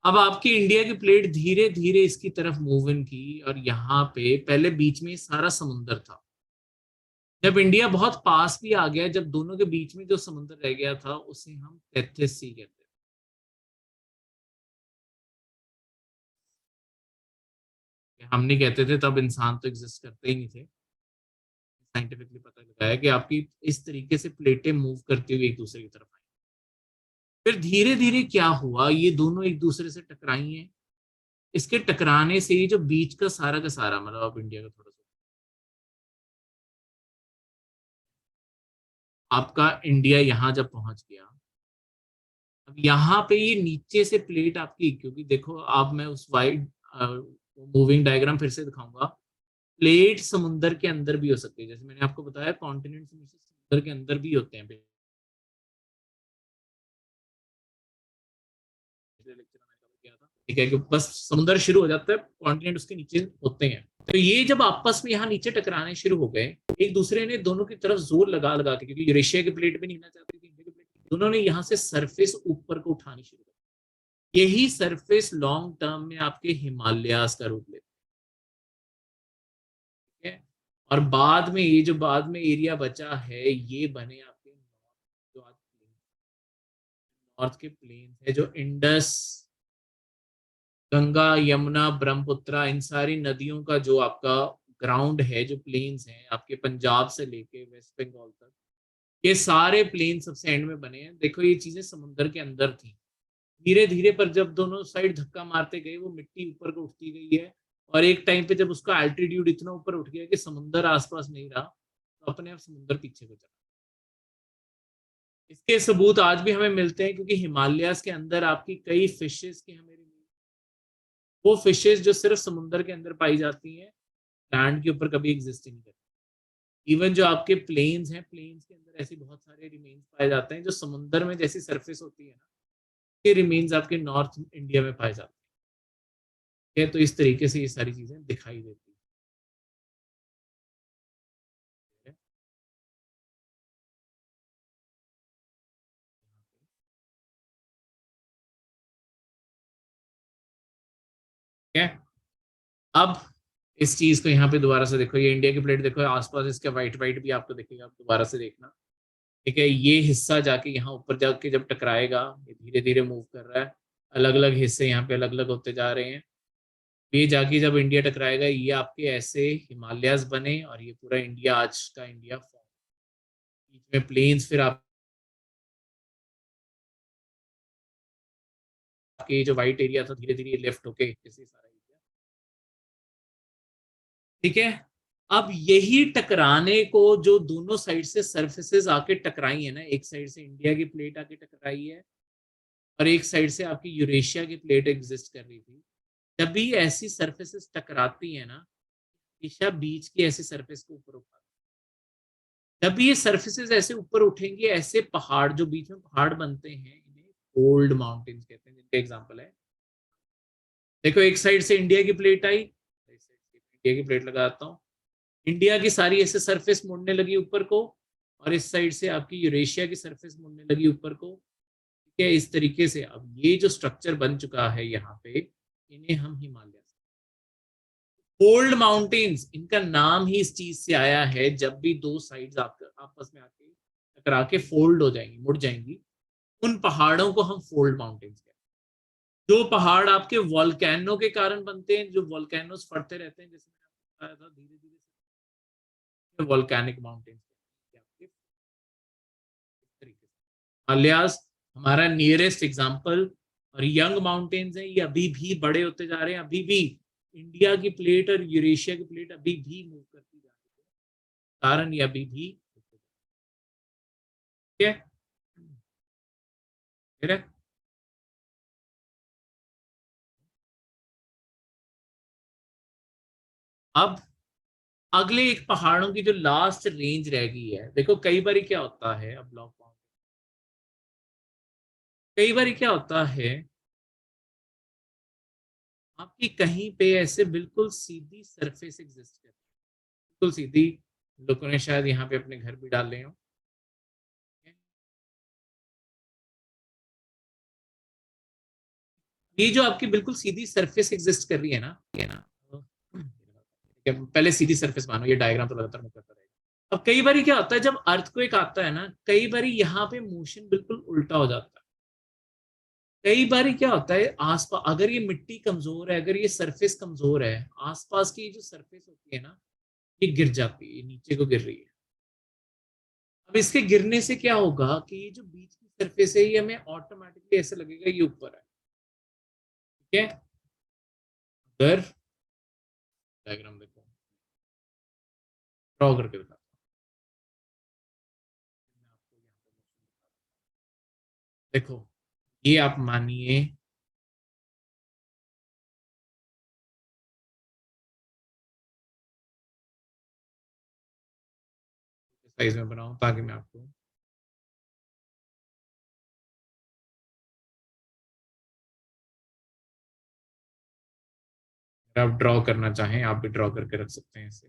अब आपकी इंडिया की प्लेट धीरे धीरे इसकी तरफ मूव इन की, और यहाँ पे पहले बीच में सारा समुंदर था। जब इंडिया बहुत पास भी आ गया, जब दोनों के बीच में जो समुद्र रह गया था उसे हम टेथिस सी कहते हैं। हम नहीं कहते थे तब, इंसान तो एग्जिस्ट करते ही नहीं थे। साइंटिफिकली पता लगाया कि आपकी इस तरीके से प्लेटें मूव करती हुई एक दूसरे की तरफ आई। फिर धीरे धीरे क्या हुआ, ये दोनों एक दूसरे से टकराई हैं, इसके टकराने से ये जो बीच का सारा मतलब आप इंडिया का थोड़ा सा, आपका इंडिया यहाँ जब पहुंच गया, अब यहाँ पे ये नीचे से प्लेट आपकी, क्योंकि देखो अब मैं उस वाइड मूविंग डायग्राम फिर से दिखाऊंगा। प्लेट समुंदर के अंदर भी हो सकती है, जैसे मैंने आपको बताया कॉन्टिनेंट समुंदर के अंदर भी होते हैं। लेक्चर में कवर किया था, ठीक है, कि बस समुंदर शुरू हो जाता है, कॉन्टिनेंट उसके नीचे होते हैं। तो ये जब आपस में यहाँ नीचे टकराने शुरू हो गए, एक दूसरे ने दोनों की तरफ जोर लगा लगा के, क्योंकि यूरेशिया की प्लेट भी नहीं हिलना चाहती थी, इंडिया की प्लेट, दोनों ने यहाँ से सरफेस ऊपर को उठानी शुरू कर। यही सरफेस लॉन्ग टर्म में आपके हिमालयास का रूप लेते हैं। और बाद में ये जो बाद में एरिया बचा है, ये बने आपके जो आज नॉर्थ के प्लेन है, जो इंडस, गंगा, यमुना, ब्रह्मपुत्र, इन सारी नदियों का जो आपका ग्राउंड है, जो प्लेन्स हैं आपके पंजाब से लेके वेस्ट बंगाल तक, ये सारे प्लेन सबसे एंड में बने हैं। देखो ये चीजें समुद्र के अंदर थी, धीरे धीरे पर जब दोनों साइड धक्का मारते गए, वो मिट्टी ऊपर को उठती गई है। और एक टाइम पे जब उसका एल्टीट्यूड इतना ऊपर उठ गया कि समुद्र आसपास नहीं रहा, तो अपने आप समुद्र पीछे को चला। इसके सबूत आज भी हमें मिलते हैं, क्योंकि हिमालयास के अंदर आपकी कई फिशेस के हमें, वो फिशेस जो सिर्फ समुद्र के अंदर पाई जाती हैं, लैंड के ऊपर कभी एग्जिस्ट ही नहीं करती। इवन जो आपके प्लेन्स हैं, प्लेन्स के अंदर ऐसे बहुत सारे रिमेन्स पाए जाते हैं जो समुद्र में जैसी सरफेस होती है ना, ये रिमेन्स आपके नॉर्थ इंडिया में पाए जाते हैं। तो इस तरीके से ये सारी चीजें दिखाई देती है। ठीक है, अब इस चीज को यहाँ पे दोबारा से देखो, ये इंडिया की प्लेट देखो, आसपास इसका व्हाइट व्हाइट भी आपको दिखेगा, आप दोबारा से देखना। ठीक है, ये हिस्सा जाके यहाँ ऊपर जाके जब टकराएगा, ये धीरे धीरे मूव कर रहा है, अलग अलग हिस्से यहाँ पे अलग अलग होते जा रहे हैं। ये जाके जब इंडिया टकराएगा, ये आपके ऐसे हिमालयास बने, और ये पूरा इंडिया आज का इंडिया फॉर्म, बीच में प्लेन्स, फिर आपके जो व्हाइट एरिया था धीरे धीरे लेफ्ट होके जैसे सारा एरिया। ठीक है, अब यही टकराने को जो दोनों साइड से सरफेसेस आके टकराई है ना, एक साइड से इंडिया की प्लेट आके टकराई है, और एक साइड से आपकी यूरेशिया की प्लेट एग्जिस्ट कर रही थी। जब भी ऐसी सरफेसेस टकराती है ना, हमेशा बीच की ऐसी सरफेस को ऊपर उठाती है। जब भी ये सरफेसेस ऐसे ऊपर उठेंगे, ऐसे पहाड़ जो बीच में पहाड़ बनते हैं, इन्हें फोल्ड माउंटेन्स कहते हैं, जिनका एग्जाम्पल है, देखो एक साइड से इंडिया की प्लेट आई, इस साइड से इंडिया की प्लेट लगाता हूँ, इंडिया की सारी ऐसे सरफेस मुड़ने लगी ऊपर को, और इस साइड से आपकी यूरेशिया की सरफेस मुड़ने लगी ऊपर को। ठीक है, इस तरीके से अब ये जो स्ट्रक्चर बन चुका है यहाँ पे, इन्हें हम हिमालय, फोल्ड माउंटेन्स, इनका नाम ही इस चीज से आया है। जब भी दो साइड्स आपस में आके टकरा के फोल्ड हो जाएंगी, मुड़ जाएंगी, उन पहाड़ों को हम फोल्ड माउंटेन्स कहते हैं। जो पहाड़ आपके वॉल्केनो के कारण बनते हैं, जो वॉल्केनोस फटते रहते हैं, जैसे मैंने आपको बताया था, धीरे धीरे वॉल्केनिक माउंटेन्स आपके तरीके से। हिमालयास हमारा नियरेस्ट एग्जाम्पल, और यंग माउंटेन्स हैं, ये अभी भी बड़े होते जा रहे हैं, अभी भी इंडिया की प्लेट और यूरेशिया की प्लेट अभी भी मूव करती जा रही है, कारण ये अभी भी। ठीक है, फिर अब अगले एक पहाड़ों की जो लास्ट रेंज रह गई है, देखो कई बार क्या होता है, अब ब्लॉक माउंटेन, कई बार क्या होता है, आपकी कहीं पे ऐसे बिल्कुल सीधी सरफेस एग्जिस्ट करती है, बिल्कुल सीधी। लोगों ने शायद यहाँ पे अपने घर भी डाल रहे हो, ये जो आपकी बिल्कुल सीधी सरफेस एग्जिस्ट कर रही है ना, ये ना, पहले सीधी सरफेस मानो, ये डायग्राम तो लगातार मैं करता रहेगा। अब कई बार क्या होता है, जब अर्थक्वेक आता है ना, कई बार यहाँ पे मोशन बिल्कुल उल्टा हो जाता है। कई बार क्या होता है, आसपास अगर ये मिट्टी कमजोर है, अगर ये सरफेस कमजोर है, आसपास की जो सरफेस होती है ना, ये गिर जाती है, ये नीचे को गिर रही है। अब इसके गिरने से क्या होगा कि ये जो बीच की सरफेस है, ये हमें ऑटोमेटिकली ऐसे लगेगा ये ऊपर है। ठीक है, अगर डायग्राम देखो, ड्रॉ करके दिखा, देखो ये आप मानिए साइज में बनाऊं ताकि मैं आपको, अगर आप ड्रॉ करना चाहें आप भी ड्रॉ करके रख सकते हैं इसे।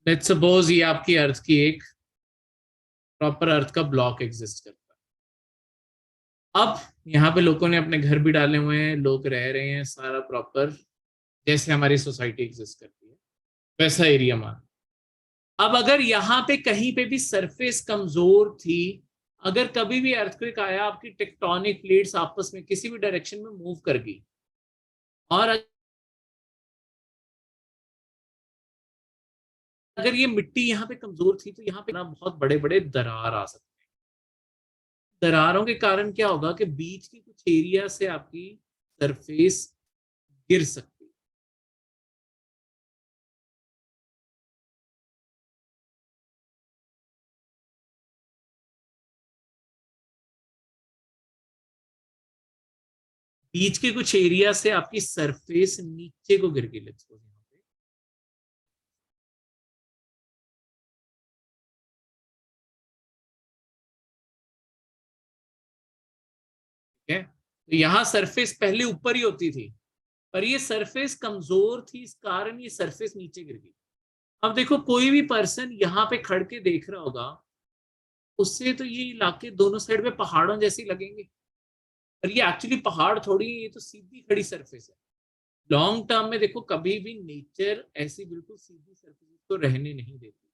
लेट्स सपोज ये आपकी अर्थ की एक प्रॉपर अर्थ का ब्लॉक एग्जिस्ट करता है। अब यहाँ पे लोगों ने अपने घर भी डाले हुए हैं, लोग रह रहे हैं, सारा प्रॉपर जैसे हमारी सोसाइटी एग्जिस्ट करती है वैसा एरिया मान। अब अगर यहाँ पे कहीं पे भी सरफेस कमजोर थी, अगर कभी भी अर्थक्वेक आया, आपकी टेक्टोनिक प्लेट्स आपस में किसी भी डायरेक्शन में मूव कर गई, और अगर ये मिट्टी यहाँ पे कमजोर थी तो यहाँ पे ना बहुत बड़े बड़े दरार आ सकते हैं। दरारों के कारण क्या होगा कि बीच की कुछ एरिया से आपकी सरफेस गिर सकती है। बीच के कुछ एरिया से आपकी सरफेस नीचे को गिर गई, लेट्स सपोज यहाँ पे, ठीक है। तो यहाँ सरफेस पहले ऊपर ही होती थी, पर ये सरफेस कमजोर थी, इस कारण ये सरफेस नीचे गिर गई। अब देखो कोई भी पर्सन यहाँ पे खड़ के देख रहा होगा, उससे तो ये इलाके दोनों साइड पे पहाड़ों जैसे लगेंगे, पर ये एक्चुअली पहाड़ थोड़ी है, ये तो सीधी खड़ी सरफेस है। लॉन्ग टर्म में देखो कभी भी नेचर ऐसी बिल्कुल सीधी सरफेस को रहने नहीं देती।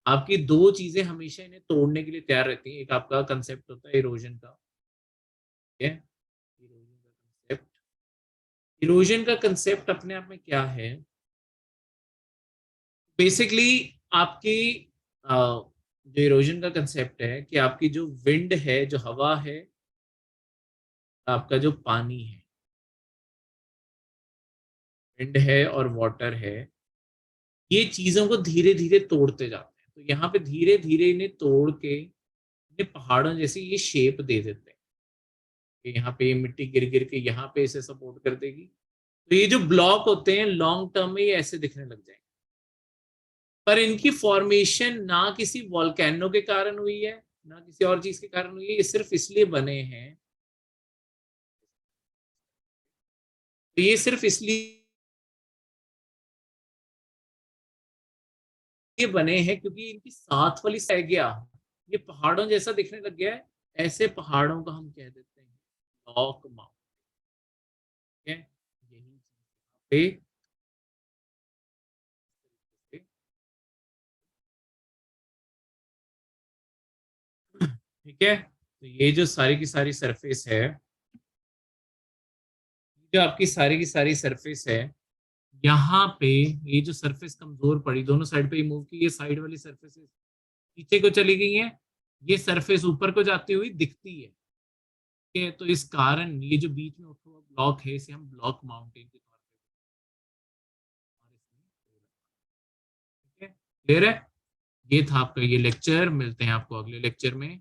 आपकी दो चीजें हमेशा इन्हें तोड़ने के लिए तैयार रहती हैं। एक आपका कंसेप्ट होता है इरोजन का, ठीक है। इरोजन का कंसेप्ट अपने आप में क्या है, बेसिकली आपकी जो इरोजन का कंसेप्ट है कि आपकी जो विंड है, जो हवा है, आपका जो पानी है, विंड है और वाटर है, ये चीजों को धीरे धीरे तोड़ते जाते हैं। तो यहाँ पे धीरे धीरे इन्हें तोड़ के इन्हें पहाड़ों जैसी ये शेप दे देते हैं कि यहाँ पे ये मिट्टी गिर गिर के यहाँ पे इसे सपोर्ट कर देगी। तो ये जो ब्लॉक होते हैं लॉन्ग टर्म में ये ऐसे दिखने लग जाएंगे, पर इनकी फॉर्मेशन ना किसी वॉल्केनो के कारण हुई है, ना किसी और चीज के कारण हुई है, ये सिर्फ इसलिए बने हैं, तो ये सिर्फ इसलिए बने हैं क्योंकि इनकी साथ वाली सह गया, ये पहाड़ों जैसा दिखने लग गया है। ऐसे पहाड़ों को हम कह देते हैं ब्लॉक माउंटेन, है यही पे, ठीक है। तो ये जो सारी की सारी सरफेस है, जो आपकी सारी की सारी सरफेस है, यहाँ पे ये जो सरफेस कमजोर पड़ी, दोनों साइड पे मूव की, ये साइड वाली सरफेस नीचे को चली गई है, ये सरफेस ऊपर को जाती हुई दिखती है, ठीक है। तो इस कारण ये जो बीच में उठा हुआ ब्लॉक है, इसे हम ब्लॉक माउंटेन के तौर पे, ठीक है। क्लियर है। ये था आपका ये लेक्चर, मिलते हैं आपको अगले लेक्चर में।